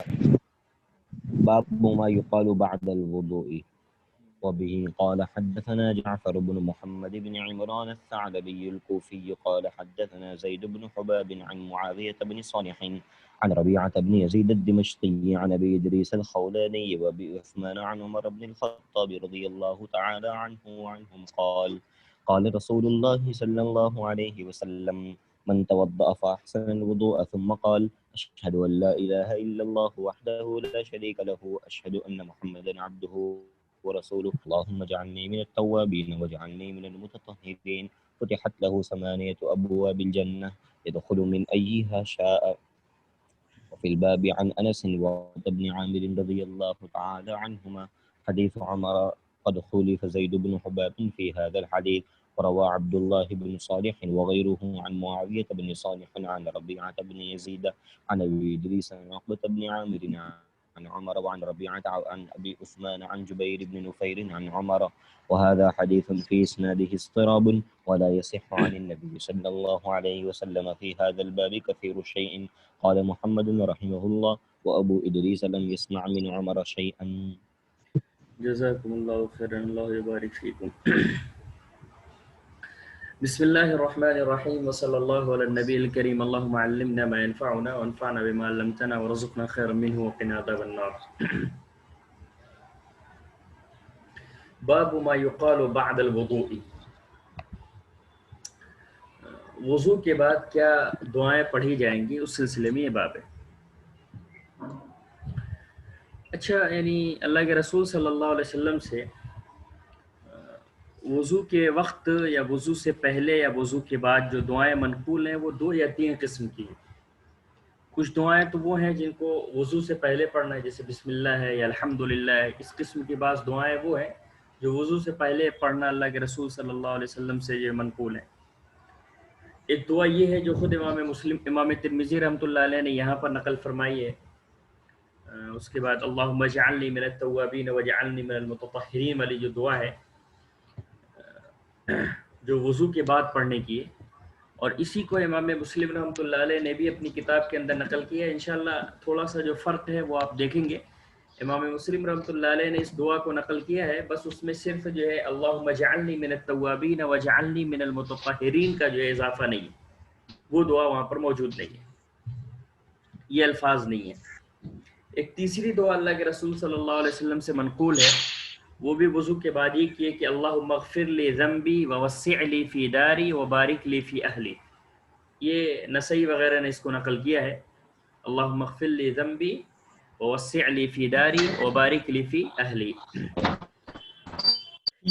باب ما يقال بعد الوضوء. وبه قال حدثنا جعفر بن محمد بن عمران الثعلبي الكوفي قال حدثنا زيد بن حباب عن معاوية بن صالح عن ربيعة بن يزيد الدمشقي عن أبي إدريس الخولاني وأبي عثمان عن عمر بن الخطاب رضي الله تعالى عنه وعنهم قال قال رسول الله صلى الله عليه وسلم من توضأ فأحسن الوضوء ثم قال أشهد أن لا إله إلا الله وحده لا شريك له أشهد أن محمدا عبده ورسوله اللهم اجعلني من التوابين واجعلني من المتطهرين فتحت له 8 أبواب الجنة يدخل من أيها شاء. وفي الباب عن أنس وبن عامر رضي الله تعالى عنهما حديث عمر قد خلف زيد بن حباب في هذا الحديث. وروى عبد الله بن صالح وغيره عن معاوية بن صالح عن ربيعة بن يزيد عن أبي إدريس عن عقبة بن عامر عن عمر وعن ربيعة عن أبي عثمان عن جبير بن نفير عن عمر. وهذا حديث في إسناده اضطراب ولا يصح عن النبي صلى الله عليه وسلم في هذا الباب كثير شيء. قال محمد رحمه الله وأبو إدريس لم يسمع من عمر شيئا. جزاكم اللہ خیرا، اللہ یبارک فیکم۔ بسم اللہ الرحمن الرحیم وصلی اللہ علی النبی الکریم۔ اللہم علمنا ما ينفعنا وانفعنا بما علمتنا ورزقنا خیرا منه وقنا عذاب النار۔ باب ما يقال بعد الوضوء، وضو کے بعد کیا دعائیں پڑھی جائیں گی، اس سلسلے میں یہ باب ہے۔ اچھا، یعنی اللہ کے رسول صلی اللہ علیہ وسلم سے وضو کے وقت یا وضو سے پہلے یا وضو کے بعد جو دعائیں منقول ہیں وہ 2 یا 3 قسم کی ہیں۔ کچھ دعائیں تو وہ ہیں جن کو وضو سے پہلے پڑھنا ہے، جیسے بسم اللہ ہے یا الحمدللہ ہے۔ اس قسم کی بعض دعائیں وہ ہیں جو وضو سے پہلے پڑھنا اللہ کے رسول صلی اللہ علیہ وسلم سے یہ منقول ہیں۔ ایک دعا یہ ہے جو خود امام ترمذی رحمۃ اللہ علیہ نے یہاں پر نقل فرمائی ہے۔ اس کے بعد اللہم اجعلنی من التوابین واجعلنی من المتطہرین والی جو دعا ہے جو وضو کے بعد پڑھنے کی ہے، اور اسی کو امام مسلم رحمۃ اللہ علیہ نے بھی اپنی کتاب کے اندر نقل کیا ہے۔ انشاءاللہ تھوڑا سا جو فرق ہے وہ آپ دیکھیں گے۔ امام مسلم رحمۃ اللہ علیہ نے اس دعا کو نقل کیا ہے، بس اس میں صرف جو ہے اللہم اجعلنی من التوابین واجعلنی من المتطہرین کا جو ہے اضافہ نہیں ہے، وہ دعا وہاں پر موجود نہیں ہے، یہ الفاظ نہیں ہیں۔ ایک تیسری دعا اللہ کے رسول صلی اللہ علیہ وسلم سے منقول ہے، وہ بھی وضو کے بعد یہ کیے کہ اللہم اغفر لی ذنبی ووسع لی فی داری وبارک لی فی اہلی۔ یہ نسائی وغیرہ نے اس کو نقل کیا ہے، اللہم اغفر لی ذنبی ووسع لی فی داری وبارک لی فی اہلی۔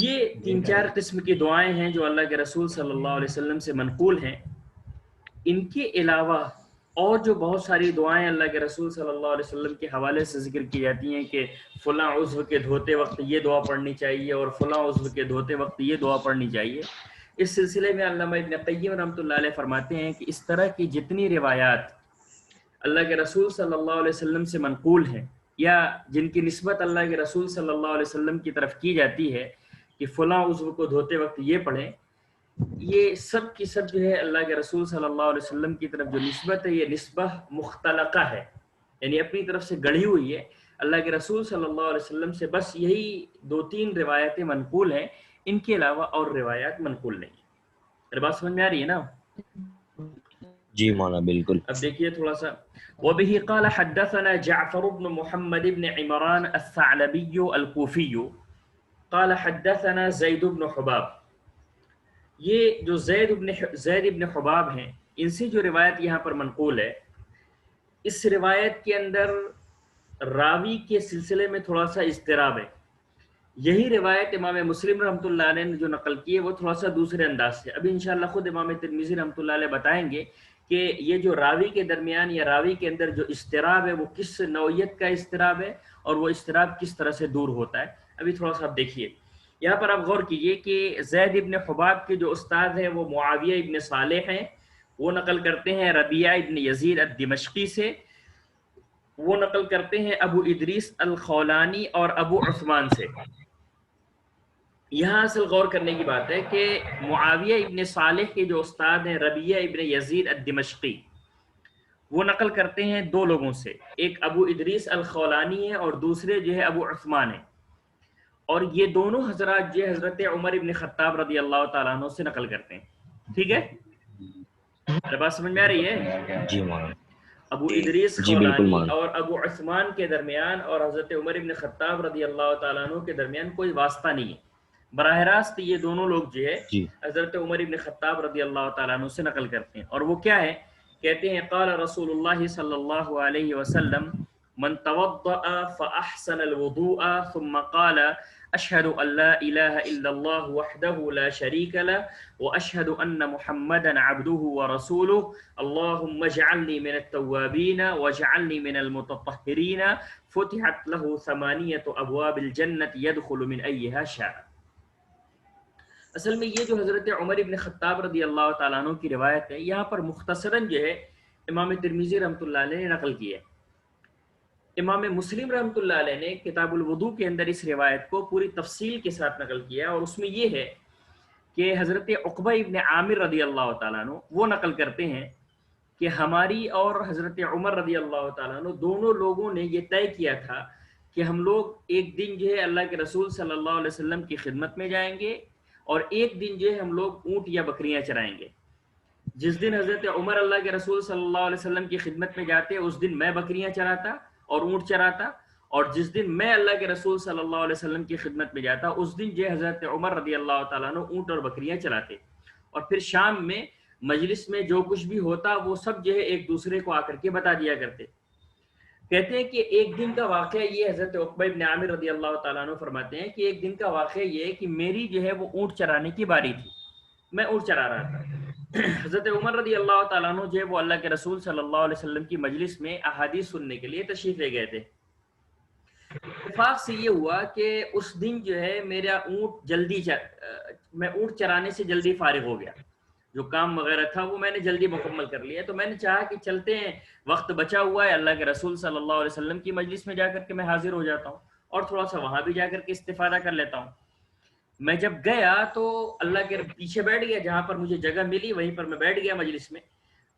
یہ 3-4 قسم کی دعائیں ہیں جو اللہ کے رسول صلی اللہ علیہ وسلم سے منقول ہیں۔ ان کے علاوہ اور جو بہت ساری دعائیں اللہ کے رسول صلی اللہ علیہ وسلم کے حوالے سے ذکر کی جاتی ہیں کہ فلاں عضو کے دھوتے وقت یہ دعا پڑھنی چاہیے اور فلاں عضو کے دھوتے وقت یہ دعا پڑھنی چاہیے، اس سلسلے میں علامہ ابن قیم رحمۃ اللہ علیہ فرماتے ہیں کہ اس طرح کی جتنی روایات اللہ کے رسول صلی اللہ علیہ وسلم سے منقول ہیں یا جن کی نسبت اللہ کے رسول صلی اللہ علیہ وسلم کی طرف کی جاتی ہے کہ فلاں عضو کو دھوتے وقت یہ پڑھیں، یہ سب کی سب جو ہے اللہ کے رسول صلی اللہ علیہ وسلم کی طرف جو نسبت ہے یہ نسبت مختلقہ ہے، یعنی اپنی طرف سے گڑھی ہوئی ہے۔ اللہ کے رسول صلی اللہ علیہ وسلم سے بس یہی 2-3 روایتیں منقول ہیں، ان کے علاوہ اور روایات منقول نہیں ہیں۔ میری بات سمجھ میں آ رہی ہے نا؟ جی مولانا بالکل۔ اب دیکھیے تھوڑا سا، وبه قال حدثنا جعفر بن محمد بن عمران الثعلبي الكوفي قال حدثنا زید بن حباب۔ یہ جو زید ابن حباب ہیں، ان سے جو روایت یہاں پر منقول ہے، اس روایت کے اندر راوی کے سلسلے میں تھوڑا سا اضطراب ہے۔ یہی روایت امام مسلم رحمۃ اللہ علیہ نے جو نقل کی ہے وہ تھوڑا سا دوسرے انداز سے، ابھی انشاءاللہ خود امام ترمذی رحمۃ اللہ علیہ بتائیں گے کہ یہ جو راوی کے درمیان یا راوی کے اندر جو اضطراب ہے وہ کس نوعیت کا اضطراب ہے اور وہ اضطراب کس طرح سے دور ہوتا ہے۔ ابھی تھوڑا سا آپ دیکھیے، یہاں پر آپ غور کیجئے کہ زید ابن حباب کے جو استاد ہیں وہ معاویہ ابن صالح ہیں، وہ نقل کرتے ہیں ربیعہ ابن یزید الدمشقی سے، وہ نقل کرتے ہیں ابو ادریس الخولانی اور ابو عثمان سے۔ یہاں اصل غور کرنے کی بات ہے کہ معاویہ ابن صالح کے جو استاد ہیں ربیعہ ابن یزید الدمشقی، وہ نقل کرتے ہیں دو لوگوں سے، ایک ابو ادریس الخولانی ہے اور دوسرے جو ہے ابو عثمان ہے، اور یہ دونوں حضرات جو ہے حضرت عمر ابن خطاب رضی اللہ تعالیٰ عنہ سے نقل کرتے ہیں. ٹھیک ہے، میرے بات سمجھ میں آ رہی ہے؟ جی مولانا. ابو ادریس جی بالکل خولانی مولانا. اور ابو عثمان کے درمیان اور حضرت عمر ابن خطاب رضی اللہ تعالیٰ عنہ کے درمیان کوئی واسطہ نہیں ہے، براہ راست یہ دونوں لوگ جو ہے جی حضرت عمر ابن خطاب رضی اللہ تعالیٰ عنہ سے نقل کرتے ہیں. اور وہ کیا ہے؟ کہتے ہیں قال رسول اللہ صلی اللہ علیہ وسلم من توضأ فأحسن الوضوء ثم قال اشهد ان لا اله الا الله وحده لا شريك له واشهد ان محمدا عبده ورسوله اللهم اجعلني من التوابين واجعلني من المتطهرين فتحت له 8 ابواب الجنة يدخل من ايها شاء. اصل میں یہ جو حضرت عمر ابن خطاب رضی اللہ تعالیٰ عنہ کی روایت ہے، یہاں پر مختصراً جو ہے امام ترمذی رحمۃ اللہ علیہ نے نقل کی ہے. امام مسلم رحمۃ اللہ علیہ نے کتاب الوضو کے اندر اس روایت کو پوری تفصیل کے ساتھ نقل کیا، اور اس میں یہ ہے کہ حضرت عقبہ ابن عامر رضی اللہ تعالیٰ عنہ وہ نقل کرتے ہیں کہ ہماری اور حضرت عمر رضی اللہ تعالیٰ عنہ دونوں لوگوں نے یہ طے کیا تھا کہ ہم لوگ ایک دن جو ہے اللہ کے رسول صلی اللہ علیہ وسلم کی خدمت میں جائیں گے، اور ایک دن جو ہے ہم لوگ اونٹ یا بکریاں چرائیں گے. جس دن حضرت عمر اللہ کے رسول صلی اللہ علیہ وسلم کی خدمت میں جاتے اس دن میں بکریاں چراتا اور اونٹ چراتا، اور جس دن میں اللہ کے رسول صلی اللہ علیہ وسلم کی خدمت میں جاتا اس دن جو ہے حضرت عمر رضی اللہ تعالیٰ عنہ اونٹ اور بکریاں چلاتے. اور پھر شام میں مجلس میں جو کچھ بھی ہوتا وہ سب جو ہے ایک دوسرے کو آ کر کے بتا دیا کرتے. کہتے ہیں کہ ایک دن کا واقعہ یہ حضرت عقبہ ابن عامر رضی اللہ تعالیٰ عنہ فرماتے ہیں کہ ایک دن کا واقعہ یہ ہے کہ میری جو ہے وہ اونٹ چرانے کی باری تھی، میں اونٹ چرا رہا تھا. حضرت عمر رضی اللہ تعالیٰ عنہ جو ہے وہ اللہ کے رسول صلی اللہ علیہ وسلم کی مجلس میں احادیث سننے کے لیے تشریف لے گئے تھے. اتفاق سے یہ ہوا کہ اس دن جو ہے میرا اونٹ میں اونٹ چرانے سے جلدی فارغ ہو گیا، جو کام وغیرہ تھا وہ میں نے جلدی مکمل کر لیا. تو میں نے چاہا کہ چلتے ہیں، وقت بچا ہوا ہے، اللہ کے رسول صلی اللہ علیہ وسلم کی مجلس میں جا کر کے میں حاضر ہو جاتا ہوں اور تھوڑا سا وہاں بھی جا کر کے استفادہ کر لیتا ہوں. میں جب گیا تو اللہ کے پیچھے بیٹھ گیا، جہاں پر مجھے جگہ ملی وہیں پر میں بیٹھ گیا مجلس میں.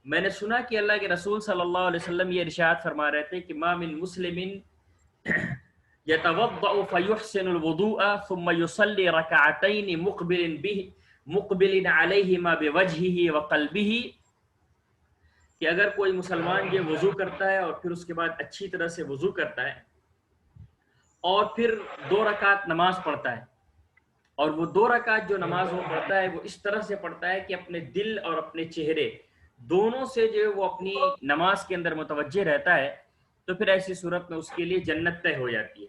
میں نے سنا کہ اللہ کے رسول صلی اللہ علیہ وسلم یہ ارشاد فرما رہے تھے کہ ما من مسلم يتوضأ فيحسن الوضوء ثم يصلي ركعتين مقبل عليهما بوجهه وقلبه، کہ اگر کوئی مسلمان یہ وضو کرتا ہے اور پھر اس کے بعد اچھی طرح سے وضو کرتا ہے اور پھر 2 رکعت نماز پڑھتا ہے، اور وہ 2 رکعت جو نماز وہ پڑھتا ہے وہ اس طرح سے پڑھتا ہے کہ اپنے دل اور اپنے چہرے دونوں سے جو وہ اپنی نماز کے اندر متوجہ رہتا ہے، تو پھر ایسی صورت میں اس کے لیے جنت طے ہو جاتی ہے،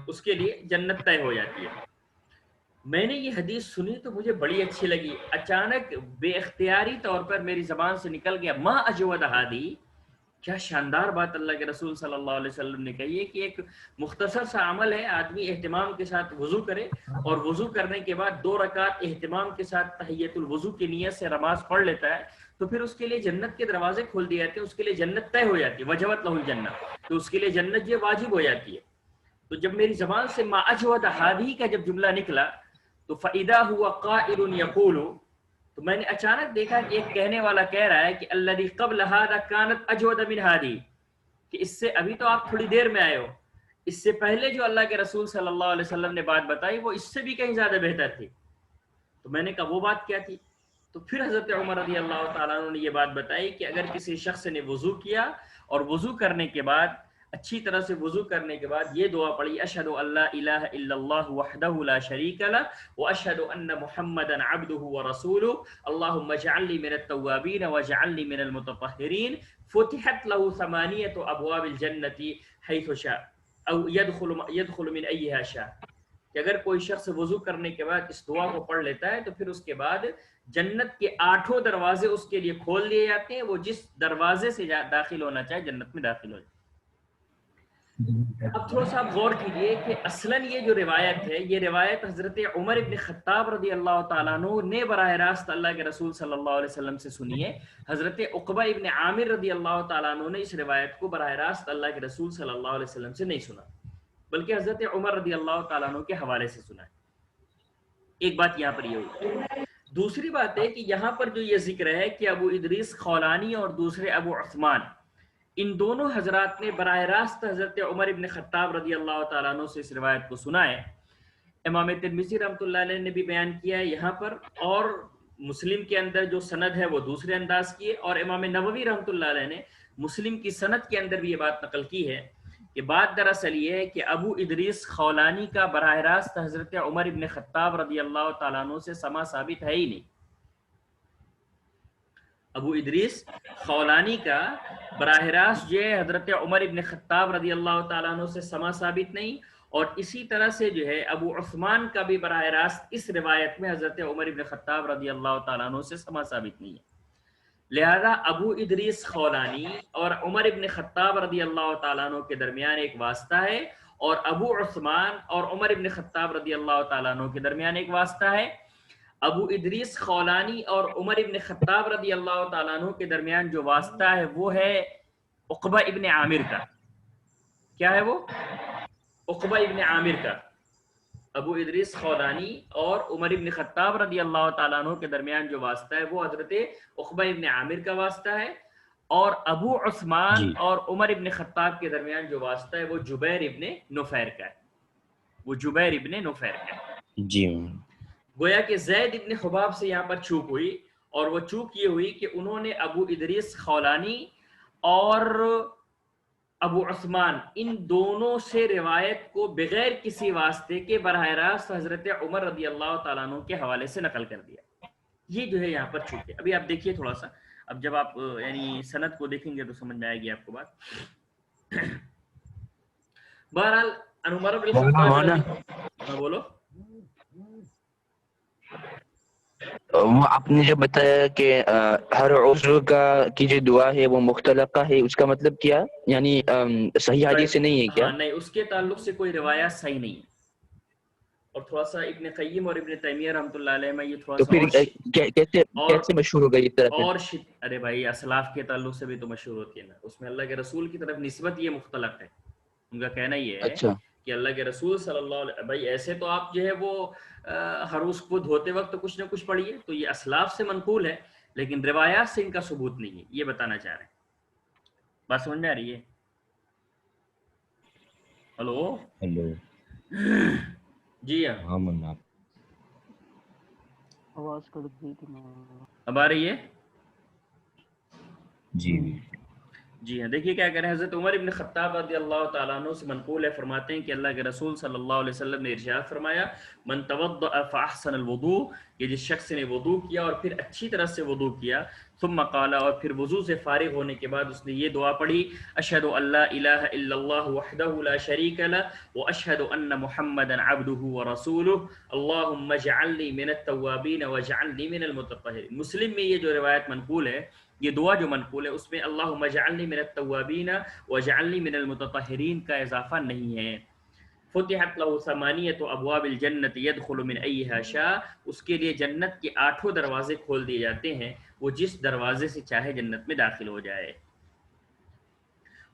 اس کے لیے جنت طے ہو جاتی ہے. میں نے یہ حدیث سنی تو مجھے بڑی اچھی لگی. اچانک بے اختیاری طور پر میری زبان سے نکل گیا ما اجود ہادی. کیا شاندار بات اللہ کے رسول صلی اللہ علیہ وسلم نے کہی ہے کہ ایک مختصر سا عمل ہے، آدمی اہتمام کے ساتھ وضو کرے اور وضو کرنے کے بعد 2 رکعت اہتمام کے ساتھ تحیۃ الوضو کی نیت سے نماز پڑھ لیتا ہے، تو پھر اس کے لیے جنت کے دروازے کھول دیے جاتے ہیں، اس کے لیے جنت طے ہو جاتی ہے، وجبت لہ الجنہ، تو اس کے لیے جنت یہ واجب ہو جاتی ہے. تو جب میری زبان سے ما اجود ہادی کا جب جملہ نکلا تو فاذا هو قائل یقول، تو میں نے اچانک دیکھا کہ ایک کہنے والا کہہ رہا ہے کہ الذی قبل هذا كانت اجود من هذه، کہ اس سے ابھی تو آپ تھوڑی دیر میں آئے ہو، اس سے پہلے جو اللہ کے رسول صلی اللہ علیہ وسلم نے بات بتائی وہ اس سے بھی کہیں زیادہ بہتر تھی. تو میں نے کہا وہ بات کیا تھی؟ تو پھر حضرت عمر رضی اللہ تعالیٰ عنہ نے یہ بات بتائی کہ اگر کسی شخص نے وضو کیا اور وضو کرنے کے بعد اچھی طرح سے وضو کرنے کے بعد یہ دعا پڑھی اشہد ان لا الہ الا اللہ وحدہ لا شریک لہ واشہد ان محمدا عبدہ ورسولہ اللہم اجعلنی من التوابین واجعلنی من المتطہرین فتحت لہ 8 ابواب الجنۃ حیث شاء او يدخل من ایہا شاء، کہ اگر کوئی شخص وضو کرنے کے بعد اس دعا کو پڑھ لیتا ہے تو پھر اس کے بعد جنت کے 8 دروازے اس کے لیے کھول دیے جاتے ہیں، وہ جس دروازے سے داخل ہونا چاہے جنت میں داخل ہو جائے. اب تھوڑا سا آپ غور کیجئے کہ اصلاً یہ جو روایت ہے یہ روایت حضرت عمر ابن خطاب رضی اللہ تعالیٰ عنہ نے براہ راست اللہ کے رسول صلی اللہ علیہ وسلم سے سنی ہے. حضرت عقبہ ابن عامر رضی اللہ تعالیٰ عنہ نے اس روایت کو براہ راست اللہ کے رسول صلی اللہ علیہ وسلم سے نہیں سنا، بلکہ حضرت عمر رضی اللہ تعالیٰ عنہ کے حوالے سے سنا ہے. ایک بات یہاں پر یہ ہوئی. دوسری بات ہے کہ یہاں پر جو یہ ذکر ہے کہ ابو ادریس خولانی اور دوسرے ابو عثمان، ان دونوں حضرات نے براہ راست حضرت عمر ابن خطاب رضی اللہ تعالیٰ عنہ سے اس روایت کو سنا ہے۔ امام ترمذی رحمۃ اللہ علیہ نے بھی بیان کیا ہے یہاں پر، اور مسلم کے اندر جو سند ہے وہ دوسرے انداز کی ہے، اور امام نووی رحمۃ اللہ علیہ نے مسلم کی سند کے اندر بھی یہ بات نقل کی ہے کہ بات دراصل یہ ہے کہ ابو ادریس خولانی کا براہ راست حضرت عمر ابن خطاب رضی اللہ تعالیٰ عنہ سے سما ثابت ہے ہی نہیں۔ ابو ادریس خولانی کا براہ راست جو ہے حضرت عمر ابن خطاب رضی اللہ تعالیٰ عنہ سے سما ثابت نہیں، اور اسی طرح سے جو ہے ابو عثمان کا بھی براہ راست اس روایت میں حضرت عمر ابن خطاب رضی اللہ تعالیٰ عنہ سے سما ثابت نہیں ہے۔ لہذا ابو ادریس خولانی اور عمر ابن خطاب رضی اللہ تعالیٰ عنہ کے درمیان ایک واسطہ ہے، اور ابو عثمان اور عمر ابن خطاب رضی اللہ تعالیٰ عنہ کے درمیان ایک واسطہ ہے۔ ابو ادریس خولانی اور عمر ابن خطاب رضی اللہ تعالیٰ عنہ کے درمیان جو واسطہ ہے وہ ہے عقبہ ابن عامر کا۔ کیا ہے وہ؟ عقبہ ابن عامر کا۔ ابو ادریس خولانی اور عمر ابن خطاب رضی اللہ تعالیٰ عنہ کے درمیان جو واسطہ ہے وہ حضرت عقبہ ابن عامر کا واسطہ ہے، اور ابو عثمان اور عمر ابن خطاب کے درمیان جو واسطہ ہے وہ جبیر ابن نفیر کا ہے، وہ جبیر ابن نفیر کا ہے۔ جی گویا کہ زید ابن حباب سے یہاں پر چوک ہوئی، اور وہ چوک یہ ہوئی کہ انہوں نے ابو ادریس خولانی اور ابو عثمان ان دونوں سے روایت کو بغیر کسی واسطے کے براہ راست حضرت عمر رضی اللہ تعالیٰ عنہ کے حوالے سے نقل کر دیا۔ یہ جو ہے یہاں پر چوک ہے۔ ابھی آپ دیکھیے تھوڑا سا، اب جب آپ یعنی سند کو دیکھیں گے تو سمجھ میں آئے گی آپ کو بات۔ بہرحال عمر بن خطاب، بولو۔ وہ آپ نے جو بتایا کہ ہر عضو کا کی جو دعا ہے وہ مختلقہ ہے، اس کا مطلب کیا؟ یعنی صحیح حدیث سے نہیں ہے کیا؟ نہیں، اس کے تعلق سے کوئی روایت صحیح نہیں ہے، اور تھوڑا سا ابن قیم اور ابن تیمیہ رحمۃ اللہ علیہ میں یہ تھوڑا تو پھر کیسے مشہور ہو گئی اس طرح؟ اور ارے بھائی اسلاف کے تعلق سے بھی تو مشہور ہوتی ہے نا، اس میں اللہ کے رسول کی طرف نسبت یہ مختلف ہے۔ ان کا کہنا یہ ہے کہ اللہ کے رسول صلی اللہ علیہ وسلم، بھائی ایسے تو آپ جو ہے وہ ہر روز کو دھوتے وقت کچھ نہ کچھ پڑھیے، تو یہ اسلاف سے منقول ہے، لیکن روایات سے ان کا ثبوت نہیں ہے، یہ بتانا چاہ رہے ہیں۔ بات سمجھ میں آ رہی ہے؟ ہلو جی ہاں، آواز کٹ گئی تھی۔ اب آ رہی ہے؟ جی جی ہاں، دیکھیے کیا کہہ رہے ہیں حضرت عمر ابن خطاب رضی اللہ تعالیٰ عنہ سے منقول ہے، فرماتے ہیں کہ اللہ کے رسول صلی اللہ علیہ وسلم نے ارشاد فرمایا، من توضأ فاحسن الوضوء، کہ جس شخص نے وضو کیا اور پھر اچھی طرح سے وضو کیا، ثم قال، اور پھر وضو سے فارغ ہونے کے بعد اس نے یہ دعا پڑھی، اشہد ان لا الہ الا اللہ وحدہ لا شریک لہ واشہد ان محمدا عبدہ ورسولہ اللہم اجعلنی من التوابین واجعلنی من المتطہرین۔ مسلم میں یہ جو روایت منقول ہے، یہ دعا جو منقول ہے، اس میں اللہم اجعلنی من التوابین واجعلنی من المتطہرین کا اضافہ نہیں ہے۔ فتحت لہ ثمانیۃ ابواب الجنت یدخل من ایہا شاء، اس کے لیے جنت کے 8 دروازے کھول دیے جاتے ہیں، وہ جس دروازے سے چاہے جنت میں داخل ہو جائے۔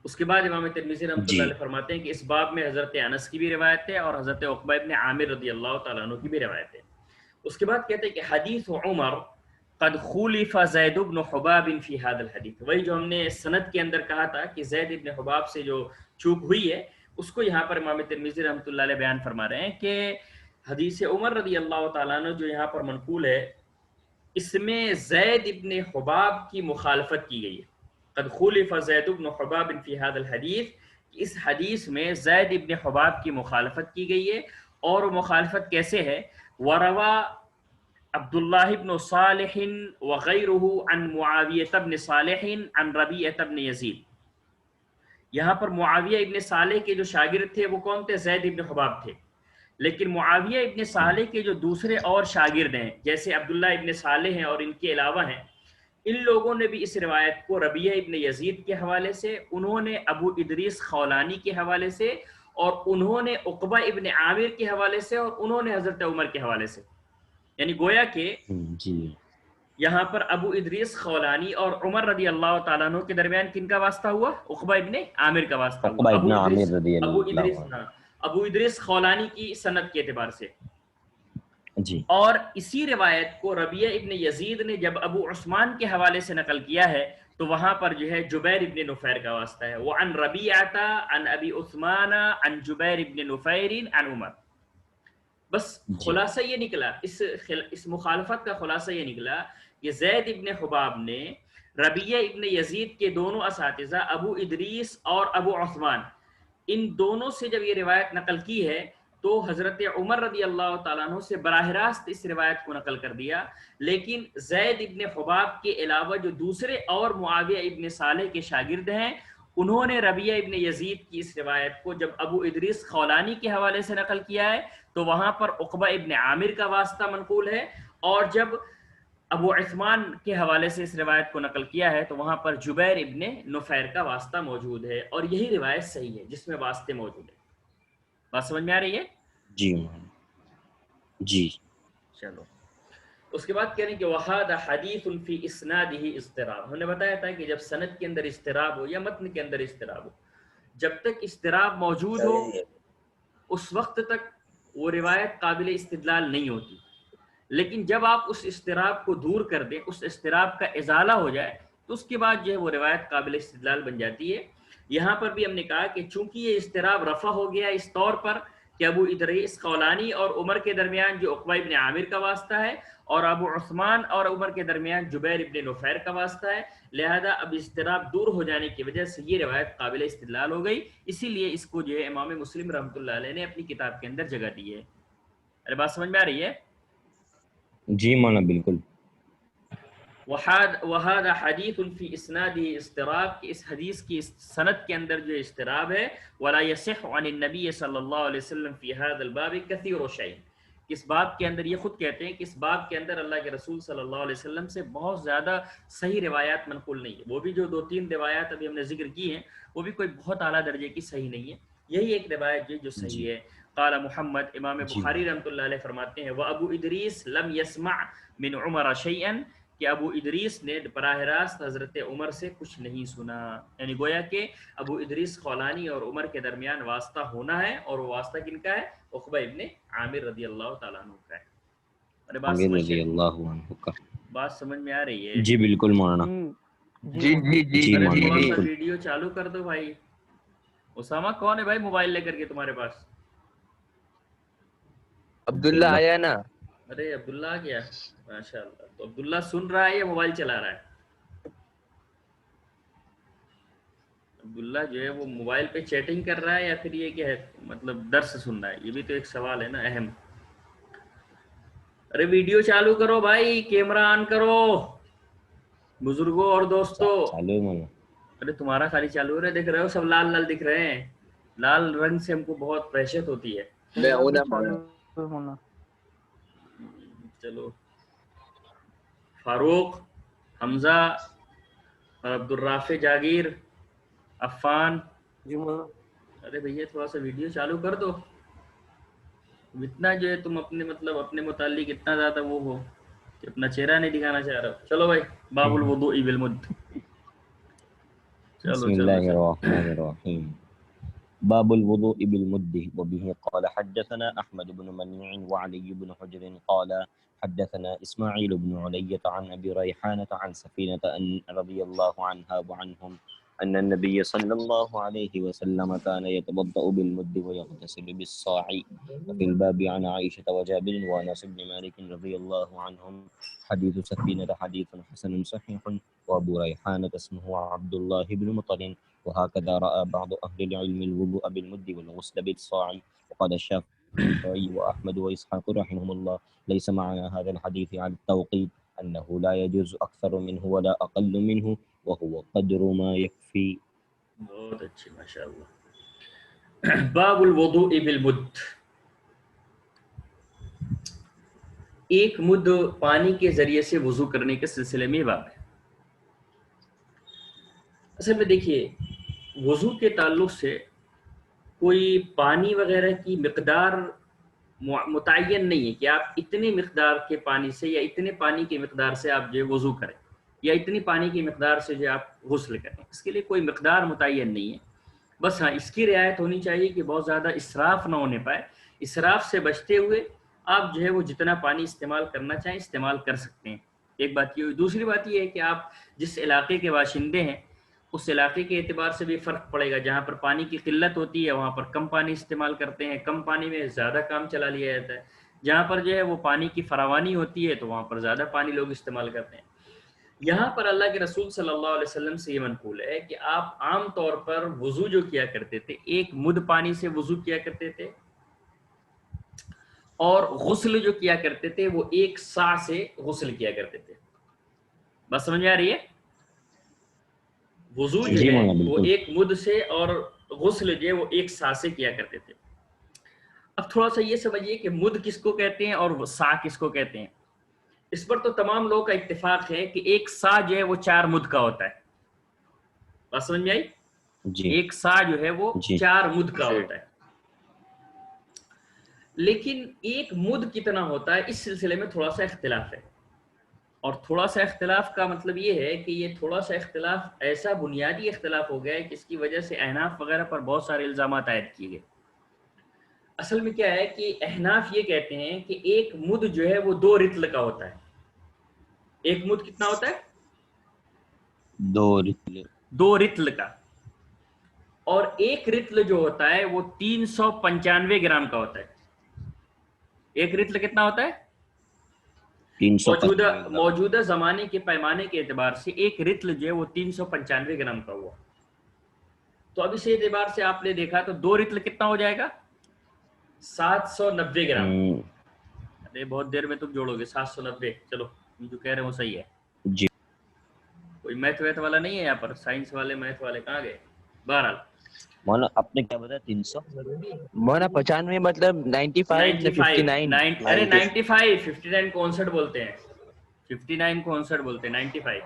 اس کے بعد امام ترمذی رحمۃ اللہ علیہ فرماتے ہیں کہ اس باب میں حضرت انس کی بھی روایت ہے اور حضرت عقبہ ابن عامر رضی اللہ تعالیٰ عنہ کی بھی روایت ہے۔ اس کے بعد کہتے ہیں کہ حدیث عمر قد خولف زید بن حباب فی هذا الحدیث، وہی جو ہم نے سند کے اندر کہا تھا کہ زید بن حباب سے جو چوک ہوئی ہے، اس کو یہاں پر امام ترمذی رحمۃ اللہ علیہ بیان فرما رہے ہیں کہ حدیث عمر رضی اللہ تعالیٰ عنہ جو یہاں پر منقول ہے، اس میں زید ابن حباب کی مخالفت کی گئی ہے۔ قد خولف زید بن حباب فی هذا الحدیث، اس حدیث میں زید ابن حباب کی مخالفت کی گئی ہے، اور وہ مخالفت کیسے ہے؟ وروا عبداللہ بن صالح وغیرہ عن معاویہ بن صالح عن ربیعہ بن یزید۔ یہاں پر معاویہ ابن صالح کے جو شاگرد تھے وہ کون تھے؟ زید ابن حباب تھے، لیکن معاویہ ابن صالح کے جو دوسرے اور شاگرد ہیں، جیسے عبداللہ ابن صالح ہیں اور ان کے علاوہ ہیں، ان لوگوں نے بھی اس روایت کو ربیعہ ابن یزید کے حوالے سے، انہوں نے ابو ادریس خولانی کے حوالے سے، اور انہوں نے عقبہ ابن عامر کے حوالے سے، اور انہوں نے حضرت عمر کے حوالے سے، یعنی گویا کہ یہاں پر ابو ادریس خولانی اور عمر رضی اللہ تعالیٰ عنہ کے درمیان کن کا واسطہ ہوا؟ عقبہ ابن عامر کا واسطہ ہوا۔ ابو ادریس خولانی کی سند کے اعتبار سے، جی اور اسی روایت کو ربیہ ابن یزید نے جب ابو عثمان کے حوالے سے نقل کیا ہے تو وہاں پر جو ہے جبیر ابن نفیر کا واسطہ ہے، وعن ربیعۃ عن ابی عثمان عن جبیر ابن نفیر عن عمر. بس جی خلاصہ یہ نکلا، اس مخالفت کا خلاصہ یہ نکلا کہ زید ابن حباب نے ربیہ ابن یزید کے دونوں اساتذہ ابو ادریس اور ابو عثمان، ان دونوں سے جب یہ روایت نقل کی ہے تو حضرت عمر رضی اللہ تعالیٰ عنہ سے براہ راست اس روایت کو نقل کر دیا، لیکن زید ابن حباب کے علاوہ جو دوسرے اور معاویہ ابن صالح کے شاگرد ہیں انہوں نے ربیہ ابن یزید کی اس روایت کو جب ابو ادریس خولانی کے حوالے سے نقل کیا ہے تو وہاں پر عقبہ ابن عامر کا واسطہ منقول ہے، اور جب ابو عثمان کے حوالے سے اس روایت کو نقل کیا ہے تو وہاں پر جبیر ابن نفیر کا واسطہ موجود ہے، اور یہی روایت صحیح ہے جس میں واسطے موجود ہیں. بات سمجھ میں آ رہی ہے؟ جی جی. چلو اس کے بعد کہہ رہے ہیں کہ وَهَذَا حَدِيثٌ فِي إِسْنَادِهِ اضطراب. ہم نے بتایا تھا کہ جب سند کے اندر اضطراب ہو یا متن کے اندر اضطراب ہو، جب تک اضطراب موجود ہو اس وقت تک وہ روایت قابل استدلال نہیں ہوتی، لیکن جب آپ اس اضطراب کو دور کر دیں، اس اضطراب کا ازالہ ہو جائے تو اس کے بعد جو ہے وہ روایت قابل استدلال بن جاتی ہے. یہاں پر بھی ہم نے کہا کہ چونکہ یہ اضطراب رفع ہو گیا اس طور پر کہ ابو ادریس خولانی اور عمر کے درمیان جو عقبہ ابن عامر کا واسطہ ہے اور ابو عثمان اور عمر کے درمیان جبیر ابن نفیر کا واسطہ ہے، لہذا اب اضطراب دور ہو جانے کی وجہ سے یہ روایت قابل استدلال ہو گئی، اسی لیے اس کو جو ہے امام مسلم رحمۃ اللہ علیہ نے اپنی کتاب کے اندر جگہ دی ہے. ارے بات سمجھ میں آ رہی ہے؟ جی مولانا بالکل. وَهَذَا حَدِيثٌ فِي إِسْنَادِهِ اضطراب، کہ اس حدیث کی سند کے اندر جو اضطراب ہے وَلَا يَصِحُّ عَنِ النَّبِيِّ صلی اللہ علیہ وسلم فِي هَذَا الْبَابِ كَثِيرُ شَيْءٍ. اس باب کے اندر یہ خود کہتے ہیں کہ اس باب کے اندر اللہ کے رسول صلی اللہ علیہ وسلم سے بہت زیادہ صحیح روایات منقول نہیں ہے، وہ بھی جو 2-3 روایات ابھی ہم نے ذکر کی ہیں وہ بھی کوئی بہت اعلیٰ درجے کی صحیح نہیں ہے، یہی ایک روایت جو صحیح ہے. قال محمد، امام بخاری رحمۃ اللہ علیہ فرماتے ہیں وَأَبُو إِدْرِيسَ لَمْ يَسْمَعْ مِنْ عُمَرَ شَيْئًا، کہ ابو ادریس نے براہ راست حضرت عمر سے کچھ نہیں سنا، یعنی گویا کہ ابو ادریس خولانی اور عمر کے درمیان واسطہ ہونا ہے، اور وہ واسطہ کن کا ہے؟ عقبہ ابن عامر رضی اللہ تعالیٰ عنہ کا ہے. ارے بات سمجھ میں آ رہی ہے؟ جی بالکل مولانا. جی جی جی ارے جی تھوڑا جی سا ویڈیو چالو کر دو بھائی. اسامہ کون ہے بھائی موبائل لے کر کے تمہارے پاس؟ عبداللہ آیا نا. ارے عبداللہ آ گیا، ماشاء اللہ. تو عبداللہ سن رہا ہے یا موبائل چلا رہا ہے؟ عبداللہ جو ہے وہ موبائل پہ چیٹنگ کر رہا ہے یا پھر یہ کہ ہے مطلب درس سن رہا ہے؟ یہ بھی تو ایک سوال ہے نا اہم. ارے ویڈیو چالو کرو بھائی، کیمرہ آن کرو بزرگوں اور دوستوں. ارے تمہارا خالی چالو رہے، دیکھ رہے ہو سب لال لال دکھ رہے ہیں. لال رنگ سے ہم کو بہت وحشت ہوتی ہے. میں ہونا چلو فاروق، حمزہ اور عبد الرافع جاگیر، عفان. ارے بھیا تھوڑا سا ویڈیو چالو کر دو. اتنا جو ہے تم اپنے مطلب اپنے متعلق اتنا زیادہ وہ ہو کہ اپنا چہرہ نہیں دکھانا چاہ رہا. چلو بھائی باب الوضوء بالمد. بسم اللہ الرحمن الرحیم. باب الوضوء بالمد. وبه قال حدثنا احمد بن منيع وعلي بن حجر قال حدثنا اسماعيل بن علية عن ابي ريحانة عن سفينة رضي الله عنها وعنهم ان النبي صلى الله عليه وسلم كان يتوضأ بالمد ويغتسل بالصاع. وفي الباب عن عائشة وجابر وانس بن مالك رضي الله عنهم. حديث سفينة حديث حسن صحيح. وابو ريحانة اسمه عبد الله بن مطر. وهكذا رأى بعض أهل العلم الوضوء بالمد والغسل بالصاع. وقال الشافعي وأحمد وإسحاق رحمهم الله ليس معنى هذا الحديث على التوقيت أنه لا يجوز أكثر منه ولا أقل منه وهو قدر ما يكفي. بہت اچھی ماشاء اللہ. باب الوضوء بالمد. ایک مد پانی کے ذریعے سے وضو کرنے کے سلسلے میں باب ہے. اصل میں دیکھیے وضو کے تعلق سے کوئی پانی وغیرہ کی مقدار متعین نہیں ہے کہ آپ اتنے مقدار کے پانی سے یا اتنے پانی کی مقدار سے آپ جو وضو کریں یا اتنی پانی کی مقدار سے جو آپ غسل کریں. اس کے لیے کوئی مقدار متعین نہیں ہے. بس ہاں اس کی رعایت ہونی چاہیے کہ بہت زیادہ اسراف نہ ہونے پائے. اسراف سے بچتے ہوئے آپ جو ہے وہ جتنا پانی استعمال کرنا چاہیں استعمال کر سکتے ہیں. ایک بات یہ. دوسری بات یہ ہے کہ آپ جس علاقے کے باشندے ہیں اس علاقے کے اعتبار سے بھی فرق پڑے گا. جہاں پر پانی کی قلت ہوتی ہے وہاں پر کم پانی استعمال کرتے ہیں, کم پانی میں زیادہ کام چلا لیا جاتا ہے. جہاں پر جو ہے وہ پانی کی فراوانی ہوتی ہے تو وہاں پر زیادہ پانی لوگ استعمال کرتے ہیں. یہاں پر اللہ کے رسول صلی اللہ علیہ وسلم سے یہ منقول ہے کہ آپ عام طور پر وضو جو کیا کرتے تھے ایک مد پانی سے وضو کیا کرتے تھے, اور غسل جو کیا کرتے تھے وہ ایک سا سے غسل کیا کرتے تھے. بس سمجھ میں آ رہی ہے؟ وضو جو جی ہے مولانا وہ بالکل. ایک مد سے اور غسل جو ہے وہ ایک سا سے کیا کرتے تھے. اب تھوڑا سا یہ سمجھیے کہ مد کس کو کہتے ہیں اور سا کس کو کہتے ہیں. اس پر تو تمام لوگوں کا اتفاق ہے کہ ایک سا جو ہے وہ 4 مد کا ہوتا ہے. بات سمجھ میں آئی؟ جی ایک سا جو ہے وہ جی 4 مد کا ہوتا ہے. لیکن ایک مد کتنا ہوتا ہے اس سلسلے میں تھوڑا سا اختلاف ہے. اور تھوڑا سا اختلاف کا مطلب یہ ہے کہ یہ تھوڑا سا اختلاف ایسا بنیادی اختلاف ہو گیا ہے کہ اس کی وجہ سے احناف وغیرہ پر بہت سارے الزامات عائد کیے گئے. اصل میں کیا ہے کہ احناف یہ کہتے ہیں کہ ایک مد جو ہے وہ 2 رطل کا ہوتا ہے. ایک مد کتنا ہوتا ہے؟ 2 رطل کا. اور ایک رطل جو ہوتا ہے وہ 395 گرام کا ہوتا ہے. ایک رطل کتنا ہوتا ہے؟ 395 موجودہ زمانے کے پیمانے کے اعتبار سے ایک رطل جو ہے وہ 395 گرام کا ہوا. تو اب اس اعتبار سے آپ نے دیکھا تو 2 رطل کتنا ہو جائے گا؟ 790 گرام. ارے بہت دیر میں تم جوڑو گے 790. چلو جو کہہ رہے ہیں وہ صحیح ہے. جی کوئی میتھ ویتھ والا نہیں ہے یہاں پر؟ سائنس والے میتھ والے کہاں گئے؟ بہرحال مولانا آپ نے کیا بتایا 300 مولانا 95 مطلب 95 59. ارے 95 59 کو 59 بولتے ہیں. 59 کو 59 بولتے ہیں. 95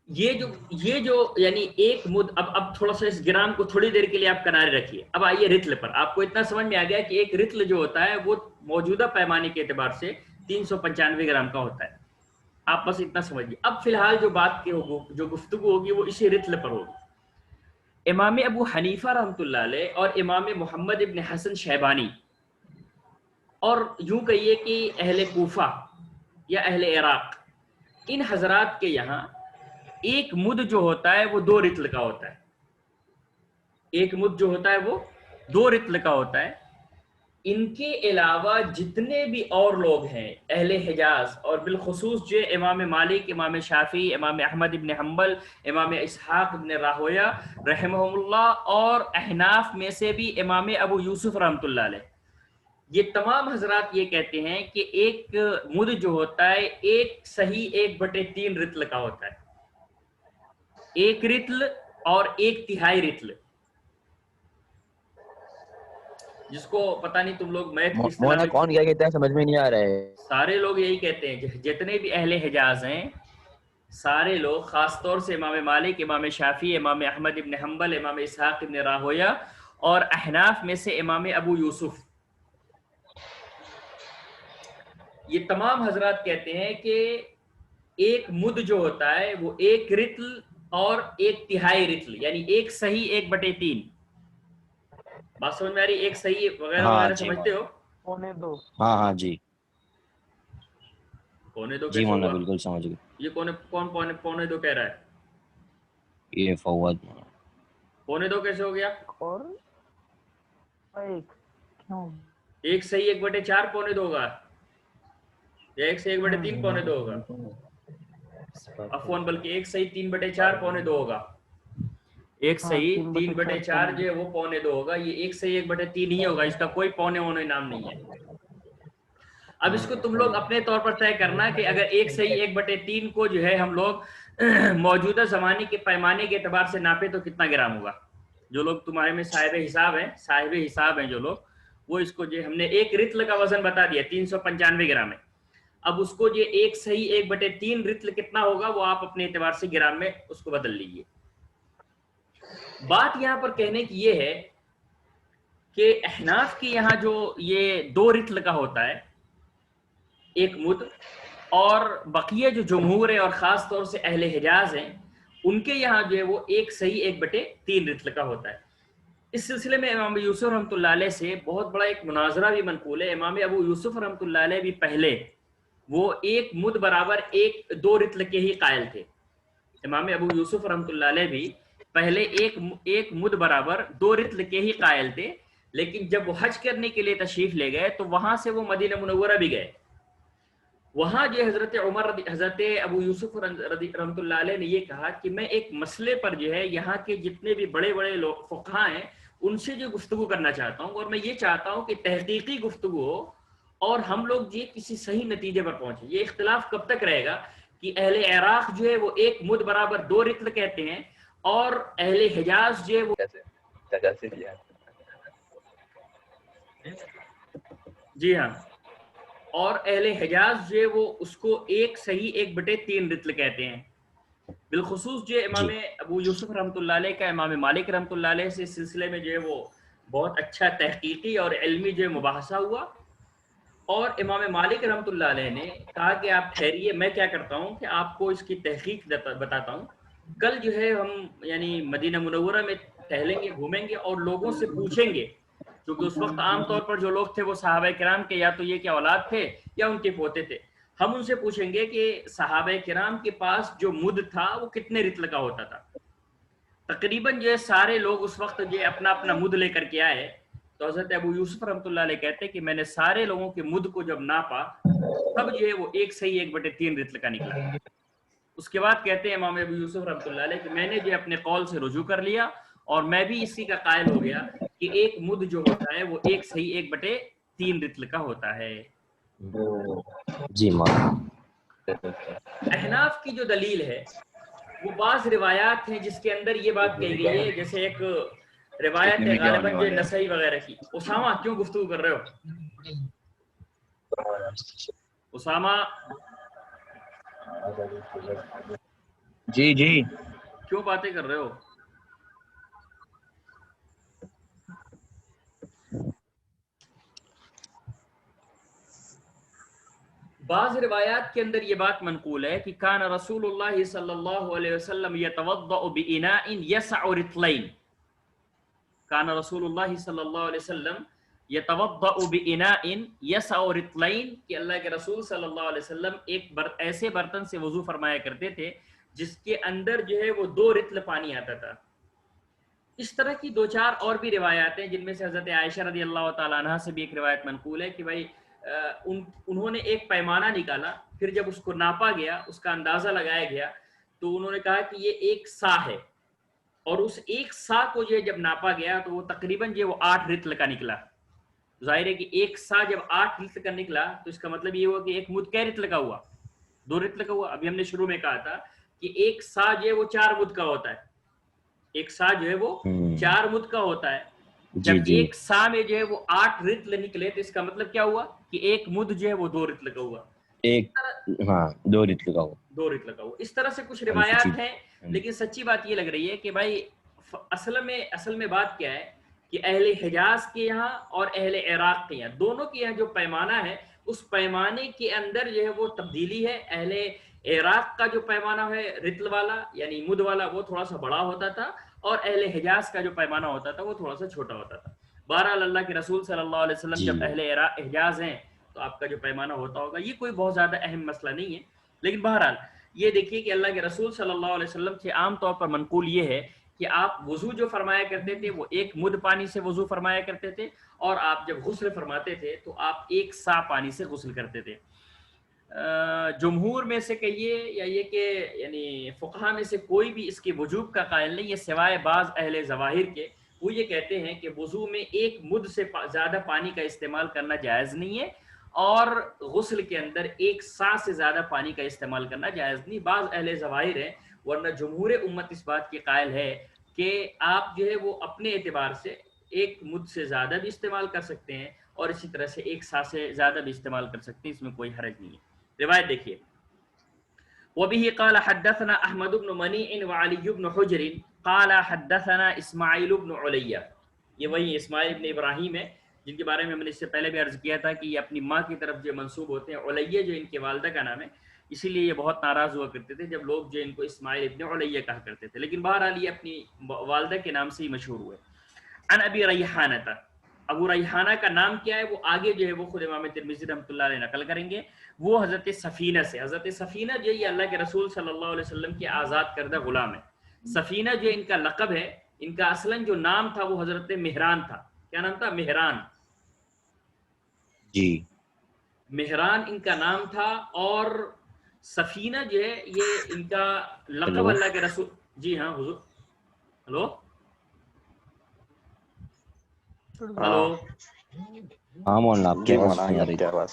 یہ جو یعنی ایک مد. اب تھوڑا سا اس گرام کو تھوڑی دیر کے لیے آپ کنارے رکھیے. اب آئیے رطل پر. آپ کو اتنا سمجھ میں آ گیا کہ ایک رطل جو ہوتا ہے وہ موجودہ پیمانے کے اعتبار سے 395 گرام کا ہوتا ہے. آپ بس اتنا سمجھیے. اب فی الحال جو بات جو گفتگو ہوگی وہ اسی رطل پر ہوگی. امام ابو حنیفہ رحمۃ اللہ علیہ اور امام محمد ابن حسن شیبانی اور یوں کہیے کہ اہل کوفہ یا اہل عراق, ان حضرات کے یہاں ایک مد جو ہوتا ہے وہ 2 رطل کا ہوتا ہے. ایک مد جو ہوتا ہے وہ 2 رطل کا ہوتا ہے. ان کے علاوہ جتنے بھی اور لوگ ہیں اہل حجاز, اور بالخصوص جو امام مالک, امام شافعی, امام احمد ابن حنبل, امام اسحاق ابن راہویہ رحمہم اللہ, اور احناف میں سے بھی امام ابو یوسف رحمۃ اللہ علیہ, یہ تمام حضرات یہ کہتے ہیں کہ ایک مد جو ہوتا ہے ایک صحیح 1/3 رطل کا ہوتا ہے. 1 رطل اور 1/3 رطل, جس کو پتہ نہیں تم لوگ میتھ کی اصطلاح مولانا میں کون کیا کہتا ہے سمجھ میں نہیں آ رہا ہے. سارے لوگ یہی کہتے ہیں. جتنے بھی اہل حجاز ہیں سارے لوگ, خاص طور سے امام مالک, امام شافعی, امام احمد ابن حنبل, امام اسحاق ابن راہویہ, اور احناف میں سے امام ابو یوسف, یہ تمام حضرات کہتے ہیں کہ ایک مد جو ہوتا ہے وہ 1 رطل اور 1/3 رطل, یعنی ایک صحیح 1/3. بات سمجھ میں آ رہی؟ ایک صحیح وغیرہ ہاں وغیرہ جی سمجھتے ہو؟ پونے 2. ہاں جی پونے 2 جی کیسے مولانا ہوا؟ بالکل سمجھ گئے. یہ کون پونے 2 کہہ رہا ہے؟ یہ فواد پونے 2 کیسے ہو گیا؟ اور ایک کیوں؟ ایک صحیح 1/4 پونے 2 ہوگا, یا ایک صحیح 1/3 پونے 2 ہوگا. عفواً بلکہ ایک صحیح 3/4 پونے 2 ہوگا. ایک صحیح 3/4 جو ہے وہ پونے 2 ہوگا. یہ ایک صحیح 1/3 ہی ہوگا, اس کا کوئی پونے ہونے نام نہیں ہے. اب اس کو تم لوگ اپنے طور پر طے کرنا کہ اگر ایک صحیح 1/3 کو جو ہے ہم لوگ موجودہ زمانے کے پیمانے کے اعتبار سے ناپے تو کتنا گرام ہوگا. جو لوگ تمہارے میں صاحب حساب ہیں جو لوگ, وہ اس کو جو ہم نے ایک رطل کا وزن بتا دیا 395 گرام ہے. اب اس کو جو ایک صحیح 1/3 رطل کتنا ہوگا وہ آپ اپنے اعتبار سے گرام میں اس کو بدل لیجیے. بات یہاں پر کہنے کی یہ ہے کہ احناف کے یہاں جو یہ 2 رطل کا ہوتا ہے ایک مد, اور بقیہ جو جمہور ہے اور خاص طور سے اہل حجاز ہیں ان کے یہاں جو ہے وہ ایک صحیح 1/3 رطل کا ہوتا ہے. اس سلسلے میں امام یوسف رحمۃ اللہ علیہ سے بہت بڑا ایک مناظرہ بھی منقول ہے. امام ابو یوسف رحمۃ اللہ علیہ بھی پہلے وہ ایک مد برابر دو رطل کے ہی قائل تھے. امام ابو یوسف رحمۃ اللہ علیہ بھی پہلے ایک مد برابر دو رطل کے ہی قائل تھے، لیکن جب وہ حج کرنے کے لیے تشریف لے گئے تو وہاں سے وہ مدینہ منورہ بھی گئے. وہاں جو حضرت ابو یوسف رحمۃ اللہ علیہ نے یہ کہا کہ میں ایک مسئلے پر جو ہے یہاں کے جتنے بھی بڑے بڑے فقہاء ہیں ان سے جو گفتگو کرنا چاہتا ہوں، اور میں یہ چاہتا ہوں کہ تحقیقی گفتگو ہو اور ہم لوگ یہ کسی صحیح نتیجے پر پہنچے. یہ اختلاف کب تک رہے گا کہ اہل عراق جو ہے وہ ایک مد برابر دو رطل کہتے ہیں، اور اہل حجاز جو ہے وہ جی ہاں، اور اہل حجاز جو ہے وہ اس کو ایک صحیح 1/3 رطل کہتے ہیں. بالخصوص جو امام ابو یوسف رحمۃ اللہ علیہ کا امام مالک رحمۃ اللہ علیہ سے اس سلسلے میں جو ہے وہ بہت اچھا تحقیقی اور علمی جو ہے مباحثہ ہوا، اور امام مالک رحمۃ اللہ علیہ نے کہا کہ آپ ٹھہریے، میں کیا کرتا ہوں کہ آپ کو اس کی تحقیق بتاتا ہوں. کل جو ہے ہم یعنی مدینہ منورہ میں ٹہلیں گے، گھومیں گے اور لوگوں سے پوچھیں گے، کیونکہ اس وقت عام طور پر جو لوگ تھے وہ صحابہ کرام کے یا تو یہ کہ اولاد تھے یا ان کے پوتے تھے. ہم ان سے پوچھیں گے کہ صحابہ کرام کے پاس جو مد تھا وہ کتنے رطل کا ہوتا تھا. تقریباً جو ہے سارے لوگ اس وقت جو اپنا اپنا مد لے کر کے آئے. تو حضرت ابو یوسف رحمۃ اللہ علیہ کہتے کہ میں نے سارے لوگوں کے مد کو جب ناپا تب جو ہے وہ ایک صحیح 1/3 رطل کا نکلا. اس کے بعد کہتے ہیں امام ابو یوسف رحمۃ اللہ علیہ کہ میں نے جو اپنے قول سے رجوع کر لیا اور میں بھی اسی کا قائل ہو گیا کہ ایک مد جو ہوتا ہے وہ ایک صحیح 1/3 رطل کا ہوتا ہے. جی احناف کی جو دلیل ہے وہ بعض روایات ہیں جس کے اندر یہ بات کہی گئی ہے، جیسے ایک روایت ہے غالباً جو نسائی وغیرہ کی. اسامہ کیوں گفتگو کر رہے ہو؟ اسامہ جی جی کیوں باتیں کر رہے ہو؟ بعض روایات کے اندر یہ بات منقول ہے کہ کان رسول اللہ صلی اللہ علیہ وسلم یتوضأ بإناء یسع رطلین. کان رسول اللہ صلی اللہ علیہ وسلم یتوضأ بإناء یسع رطلین، کہ اللہ کے رسول صلی اللہ علیہ وسلم ایک ایسے برتن سے وضو فرمایا کرتے تھے جس کے اندر جو ہے وہ 2 رطل پانی آتا تھا. اس طرح کی 2-4 اور بھی روایات ہیں، جن میں سے حضرت عائشہ رضی اللہ تعالیٰ عنہ سے بھی ایک روایت منقول ہے کہ بھائی انہوں نے ایک پیمانہ نکالا، پھر جب اس کو ناپا گیا، اس کا اندازہ لگایا گیا تو انہوں نے کہا کہ یہ 1 سا ہے، اور اس 1 سا کو جو جب ناپا گیا تو وہ تقریباً جو وہ 8 رطل کا نکلا. ظاہر ہے کہ 1 سا جب 8 رطل کا نکلا تو اس کا مطلب یہ ہوا کہ ایک مد کئے رطل کا ہوا؟ 2 رطل کا ہوا. ابھی ہم نے شروع میں کہا تھا کہ 1 سا جو ہے وہ 4 مد کا ہوتا ہے، 1 سا جو ہے وہ 4 مد کا ہوتا ہے. جب 1 سا میں جو ہے وہ 8 رطل نکلے تو اس کا مطلب کیا ہوا کہ ایک مد جو ہے وہ 2 رطل کا ہوا. 2 رطل کا ہوا. 2 رطل کا ہوا. اس طرح سے کچھ روایات ہیں، لیکن سچی بات یہ لگ رہی ہے کہ بھائی اصل میں بات کیا ہے کہ اہل حجاز کے یہاں اور اہل عراق کے یہاں دونوں کے یہاں جو پیمانہ ہے اس پیمانے کے اندر جو ہے وہ تبدیلی ہے. اہل عراق کا جو پیمانہ ہے رطل والا یعنی مد والا وہ تھوڑا سا بڑا ہوتا تھا، اور اہل حجاز کا جو پیمانہ ہوتا تھا وہ تھوڑا سا چھوٹا ہوتا تھا. بہرحال اللہ کے رسول صلی اللہ علیہ وسلم جب اہل حجاز ہیں تو آپ کا جو پیمانہ ہوتا ہوگا، یہ کوئی بہت زیادہ اہم مسئلہ نہیں ہے. لیکن بہرحال یہ دیکھیے کہ اللہ کے رسول صلی اللہ علیہ وسلم سے عام طور پر منقول یہ ہے کہ آپ وضو جو فرمایا کرتے تھے وہ 1 مد پانی سے وضو فرمایا کرتے تھے، اور آپ جب غسل فرماتے تھے تو آپ 1 سا پانی سے غسل کرتے تھے. جمہور میں سے کہیے یا یہ کہ یعنی فقہا میں سے کوئی بھی اس کے وجوب کا قائل نہیں ہے سوائے بعض اہل ظواہر کے. وہ یہ کہتے ہیں کہ وضو میں 1 مد سے زیادہ پانی کا استعمال کرنا جائز نہیں ہے، اور غسل کے اندر 1 سا سے زیادہ پانی کا استعمال کرنا جائز نہیں. بعض اہل ظواہر ہیں، ورنہ جمہور امت اس بات کے قائل ہے کہ آپ جو ہے وہ اپنے اعتبار سے 1 مد سے زیادہ بھی استعمال کر سکتے ہیں، اور اسی طرح سے 1 سا سے زیادہ بھی استعمال کر سکتے ہیں، اس میں کوئی حرج نہیں ہے. روایت دیکھیے، وبه قال حدثنا احمد بن منيع وعلي بن حجر قال حدثنا اسماعیل بن علیہ. یہ وہی اسماعیل بن ابراہیم ہے جن کے بارے میں نے اس سے پہلے بھی عرض کیا تھا کہ یہ اپنی ماں کی طرف جو منسوب ہوتے ہیں. علیہ جو ان کے والدہ کا نام ہے، اسی لیے یہ بہت ناراض ہوا کرتے تھے جب لوگ جو ان کو اسماعیل ابن علیہ کہا کرتے تھے، لیکن بہرحال یہ اپنی والدہ کے نام سے ہی مشہور ہوئے. عن ابی ریحانہ، ابو ریحانہ کا نام کیا ہے وہ آگے جو ہے وہ خود امام ترمذی رحمۃ اللہ علیہ نقل کریں گے. وہ حضرت سفینہ سے، حضرت سفینہ جو یہ اللہ کے رسول صلی اللہ علیہ وسلم کے آزاد کردہ غلام ہے. سفینہ جو ان کا لقب ہے، ان کا اصلاً جو نام تھا وہ حضرت مہران تھا. کیا نام تھا؟ مہران. جی مہران ان کا نام تھا. اور سفینہ جو ہے یہ ان کا لقب ہیلو اللہ کے رسول. جی ہاں حضور. Hello hello. ہاں مولانا آپ کی جی آواز مولانا نہیں آ آپ رہی کی آواز.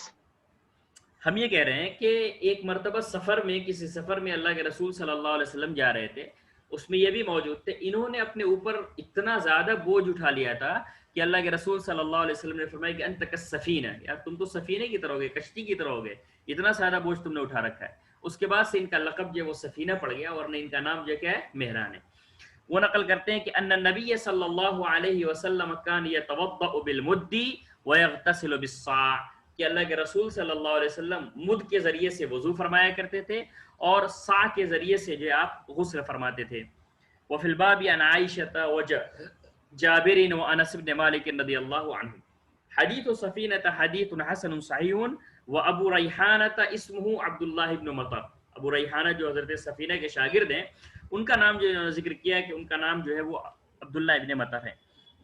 ہم یہ کہہ رہے ہیں کہ ایک مرتبہ سفر میں، کسی سفر میں اللہ کے رسول صلی اللہ علیہ وسلم جا رہے تھے، اس میں یہ بھی موجود تھے. انہوں نے اپنے اوپر اتنا زیادہ بوجھ اٹھا لیا تھا کہ اللہ کے رسول صلی اللہ علیہ وسلم نے فرمایا کہ انت کالسفینہ، یار تم تو سفینے کی طرح ہو گئے، کشتی کی طرح ہو گئے، اتنا سادہ بوجھ تم نے اٹھا رکھا ہے. اس کے بعد سے ان کا لقب جو ہے وہ سفینہ پڑ گیا، ورنہ ان کا نام جو کیا ہے؟ مہران ہے. وہ نقل کرتے ہیں کہ ان النبی صلی اللہ علیہ وسلم کان یتوضأ بالمد ویغتسل بالصاع، کہ اللہ کے رسول صلی اللہ علیہ وسلم مد کے ذریعے سے وضو فرمایا کرتے تھے اور صاع کے ذریعے سے جو آپ غسل فرماتے تھے. وفی الباب عن عائشة وجابر وانس بن مالک رضی اللہ عنہ. حدیث سفینة حدیث حسن صحیح وابو ریحانة اسمہ عبد اللہ بن مطر. ابو ریحانہ جو حضرت سفینہ کے شاگرد ہیں، ان کا نام جو انہوں نے ذکر کیا ہے کہ ان کا نام جو ہے وہ عبداللہ ابن مطر ہے.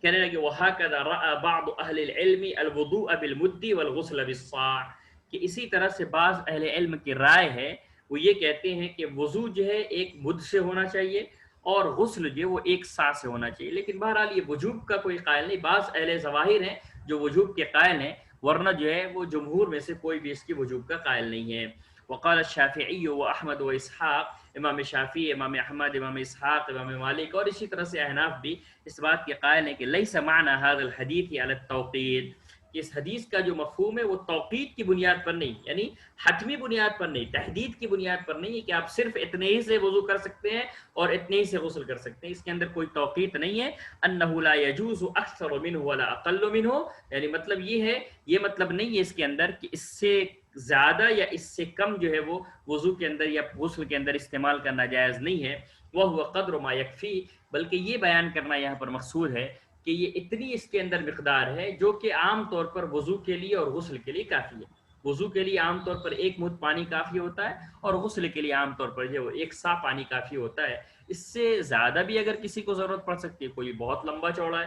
کہنے لگے وَهَكَذَا رَأَى بَعْضُ أَهْلِ الْعِلْمِ الْوُضُوءَ بِالْمُدِّ وَالْغُسْلَ بِالصَّاعِ، کہ اسی طرح سے بعض اہل علم کی رائے ہے، وہ یہ کہتے ہیں کہ وضو جو ہے ایک مد سے ہونا چاہیے اور غسل جو ہے وہ ایک صاع سے ہونا چاہیے. لیکن بہرحال یہ وجوب کا کوئی قائل نہیں. بعض اہل ظواہر ہیں جو وجوب کے قائل ہیں، ورنہ جو ہے وہ جمہور میں سے کوئی بھی اس کی وجوب کا قائل نہیں ہے. وقال الشافعی و احمد و اسحاق، امام شافعی، امام احمد، امام اسحاق، امام مالک اور اسی طرح سے احناف بھی اس بات کے قائل ہیں کہ لیس معنی هذا الحدیث علی التوقید، کہ اس حدیث کا جو مفہوم ہے وہ توقید کی بنیاد پر نہیں، یعنی حتمی بنیاد پر نہیں، تحدید کی بنیاد پر نہیں ہے کہ آپ صرف اتنے ہی سے وضو کر سکتے ہیں اور اتنے ہی سے غسل کر سکتے ہیں. اس کے اندر کوئی توقید نہیں ہے. انہ لا یجوز اکثر منہ ولا اقل منہ، یعنی مطلب یہ ہے، یہ مطلب نہیں ہے اس کے اندر کہ اس سے زیادہ یا اس سے کم جو ہے وہ وضو کے اندر یا غسل کے اندر استعمال کرنا جائز نہیں ہے. وہ قدر ما یکفی، بلکہ یہ بیان کرنا یہاں پر مقصود ہے کہ یہ اتنی اس کے اندر مقدار ہے جو کہ عام طور پر وضو کے لیے اور غسل کے لیے کافی ہے. وضو کے لیے عام طور پر 1 مد پانی کافی ہوتا ہے اور غسل کے لیے عام طور پر جو 1 صاع پانی کافی ہوتا ہے. اس سے زیادہ بھی اگر کسی کو ضرورت پڑ سکتی ہے، کوئی بہت لمبا چوڑا ہے،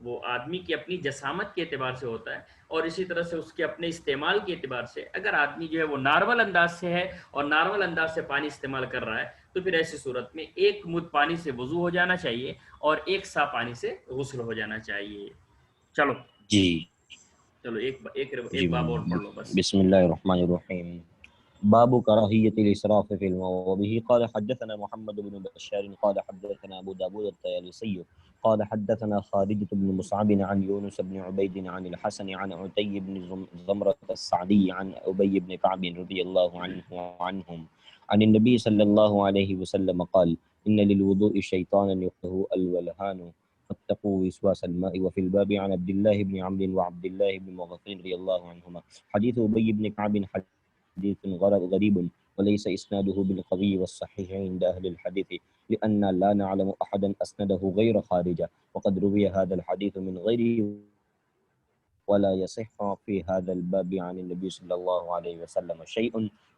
وہ آدمی کی اپنی جسامت کے اعتبار سے ہوتا ہے اور اسی طرح سے اس کے اپنے استعمال کے اعتبار سے. اگر آدمی جو ہے وہ نارمل انداز سے ہے اور نارمل انداز سے پانی استعمال کر رہا ہے تو پھر ایسی صورت میں 1 مد پانی سے وضو ہو جانا چاہیے اور 1 صاع پانی سے غسل ہو جانا چاہیے. چلو چلو ایک باب اور پڑھ لو بس. بسم اللہ الرحمن الرحیم. باب کراہیت الاسراف فی الماء. وبه قال حدثنا محمد بن بشار قال حدثنا ابو داود الطیالسی قال حدثنا خالد بن مصعب عن يونس بن عبيد عن الحسن عن عتي بن زمرة السعدي عن أبي بن كعب رضي الله عنه وعنهم عن النبي صلى الله عليه وسلم قال إن للوضوء شيطانا يقه الولهان فاتقوا وسواس الماء. وفي الباب عن عبد الله بن عمرو وعبد الله بن مغفل رضي الله عنهما. حديث أبي بن كعب حديث غريب وليس إسناده بالقوي والصحيح عند أهل الحديث لأن لا نعلم أحدا أسنده غير خارجة، وقد روي هذا الحديث من غيره ولا يصح في هذا الباب عن النبي صلى الله عليه وسلم شيء،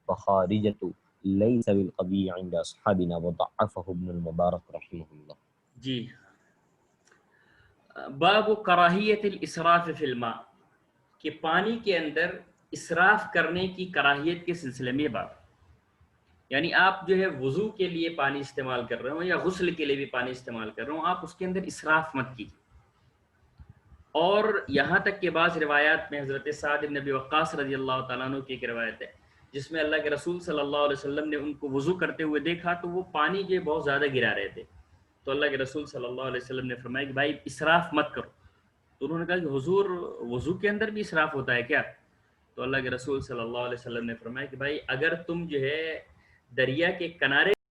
وخارجة ليس بالقوي عند أصحابنا وضعفه ابن المبارك رحمه الله. جی باب کراہیت الاسراف فی الماء، کہ پانی کے اندر اسراف کرنے کی کراہیت کے سلسلے میں بات. یعنی آپ جو ہے وضو کے لیے پانی استعمال کر رہے ہوں یا غسل کے لیے بھی پانی استعمال کر رہے ہوں، آپ اس کے اندر اسراف مت کیجیے. اور یہاں تک کہ بعض روایات میں حضرت سعد بن ابی وقاص رضی اللہ تعالیٰ عنہ کی ایک روایت ہے جس میں اللہ کے رسول صلی اللہ علیہ وسلم نے ان کو وضو کرتے ہوئے دیکھا تو وہ پانی جو بہت زیادہ گرا رہے تھے. تو اللہ کے رسول صلی اللہ علیہ وسلم نے فرمایا کہ بھائی اسراف مت کرو. تو انہوں نے کہا کہ حضور وضو کے اندر بھی اسراف ہوتا ہے کیا؟ تو اللہ کے رسول صلی اللہ علیہ وسلم نے فرمایا کہ بھائی اگر تم جو ہے دریا کے کنارے